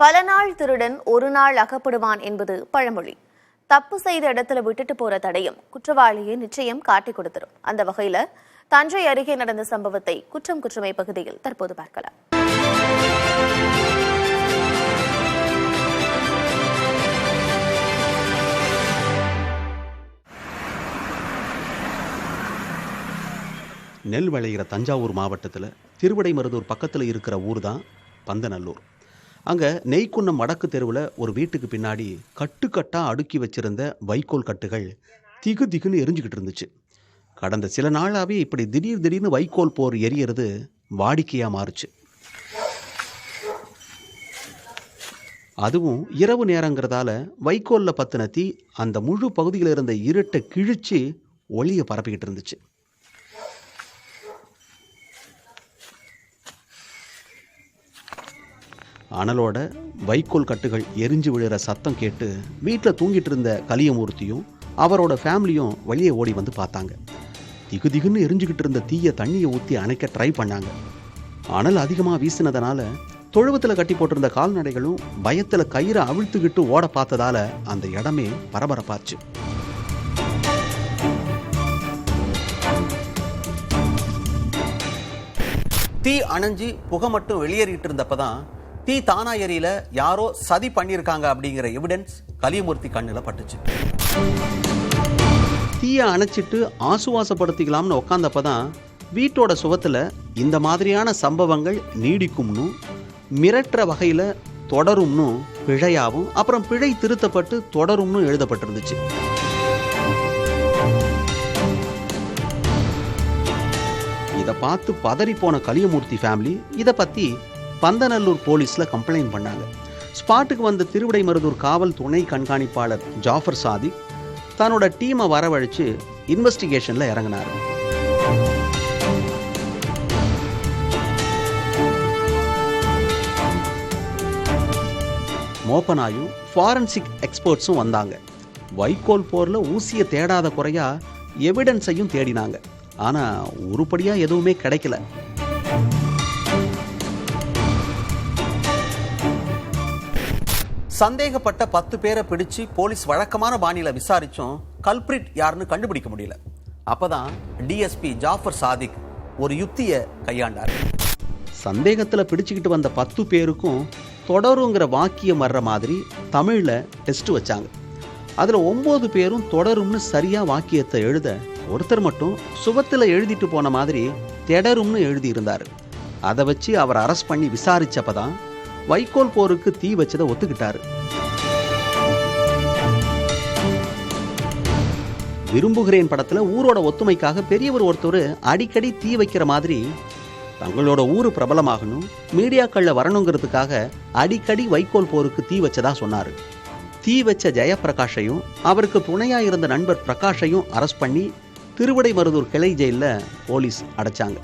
பல நாள் திருடன் ஒரு நாள் அகப்படுவான் என்பது பழமொழி. தப்பு செய்த இடத்துல விட்டுட்டு போற தடையும் குற்றவாளியை நிச்சயம் காட்டிக் கொடுத்துரும். அந்த வகையில தஞ்சை அருகே நடந்த சம்பவத்தை குற்றம் குற்றமை பகுதியில் தற்போது பார்க்கலாம். நெல் விளைகிற தஞ்சாவூர் மாவட்டத்தில் திருவிடைமருதூர் பக்கத்தில் இருக்கிற ஊர் தான் பந்தநல்லூர். அங்கே நெய்க்குன்னம் வடக்கு தெருவில் ஒரு வீட்டுக்கு பின்னாடி கட்டுக்கட்டாக அடுக்கி வச்சிருந்த வைக்கோல் கட்டுகள் திகுன்னு எரிஞ்சுக்கிட்டு இருந்துச்சு. கடந்த சில நாளாகவே இப்படி திடீர்னு வைக்கோல் போர் எரியறது வாடிக்கையாக மாறுச்சு. அதுவும் இரவு நேரங்கிறதால வைக்கோலில் பற்றின தீ அந்த முழு பகுதியில் இருந்த இருட்டை கிழிச்சு ஒளியை பரப்பிக்கிட்டு இருந்துச்சு. அனலோட வைக்கோல் கட்டுகள் எரிஞ்சு விழுற சத்தம் கேட்டு வீட்டில் தூங்கிட்டு இருந்த கலியமூர்த்தியும் அவரோட ஃபேமிலியும் வெளியே ஓடி வந்து பார்த்தாங்க. திகுன்னு எரிஞ்சுக்கிட்டு இருந்த தீயை தண்ணியை ஊற்றி அணைக்க ட்ரை பண்ணாங்க. அனல் அதிகமாக வீசினதுனால தொழுவத்தில் கட்டி போட்டிருந்த கால்நடைகளும் பயத்தில் கயிறை அவிழ்த்துக்கிட்டு ஓட பார்த்ததால அந்த இடமே பரபரப்பாச்சு. தீ அணைஞ்சு புகை மட்டும் வெளியேறிட்டு இருந்தப்பதான் தீ தானா எரியில யாரோ சதி பண்ணியிருக்காங்க அப்படிங்கிற எவிடன்ஸ் கலியமூர்த்தி கண்ணில் பட்டுச்சு. தீயை அணைச்சிட்டு ஆசுவாசப்படுத்திக்கலாம்னு உக்காந்தப்பதான் வீட்டோட சுவத்தில் இந்த மாதிரியான சம்பவங்கள் நீடிக்கும்னு மிரட்டுற வகையில் தொடரும்னு பிழையாவும் அப்புறம் பிழை திருத்தப்பட்டு தொடரும்னு எழுதப்பட்டிருந்துச்சு. இதை பார்த்து பதறி போன கலியமூர்த்தி ஃபேமிலி இதை பற்றி பந்தநல்லூர் போலீஸில் கம்ப்ளைண்ட் பண்ணாங்க. ஸ்பாட்டுக்கு வந்த திருவிடைமருதூர் காவல் துணை கண்காணிப்பாளர் ஜாஃபர் சாதிக் தன்னோட டீமை வரவழைச்சு இன்வெஸ்டிகேஷனில் இறங்கினார். மோப்பனாயும் ஃபாரன்சிக் எக்ஸ்பர்ட்ஸும் வந்தாங்க. வைக்கோல் போரில் ஊசியை தேடாத குறையா எவிடன்ஸையும் தேடினாங்க. ஆனால் உருப்படியாக எதுவுமே கிடைக்கல. சந்தேகப்பட்ட 10 பேரை பிடிச்சு போலீஸ் வழக்கமான பாணியில விசாரிச்சும் கல்பிரிட் யாருன்னு கண்டுபிடிக்க முடியல. அப்பதான் டிஎஸ்பி ஜாஃபர் சாதிக் ஒரு யுக்தியை கையாண்டார். சந்தேகத்துல பிடிச்சுக்கிட்டு வந்த 10 பேருக்கும் தொடருங்கிற வாக்கியம் வர்ற மாதிரி தமிழ்ல டெஸ்ட் வச்சாங்க. அதுல 9 பேரும் தொடரும்னு சரியா வாக்கியத்தை எழுத, ஒருத்தர் மட்டும் சுவத்துல எழுதிட்டு போன மாதிரி தெடரும்னு எழுதி இருந்தாரு. அதை வச்சு அவர் அரெஸ்ட் பண்ணி விசாரிச்சப்பதான் வைக்கோல் போருக்கு தீ வச்சதை ஒத்துக்கிட்டாரு. விரும்புகிறேன் படத்துல ஊரோட ஒத்துமைக்காக பெரியவர் ஒருத்தர் அடிக்கடி தீ வைக்கிற மாதிரி தங்களோட ஊரு பிரபலமாகணும், மீடியாக்கள்ல வரணுங்கிறதுக்காக அடிக்கடி வைக்கோல் போருக்கு தீ வச்சதா சொன்னாரு. தீ வச்ச ஜெயபிரகாஷையும் அவருக்கு துணையா இருந்த நண்பர் பிரகாஷையும் அரெஸ்ட் பண்ணி திருவிடைமருதூர் கிளை ஜெயில போலீஸ் அடைச்சாங்க.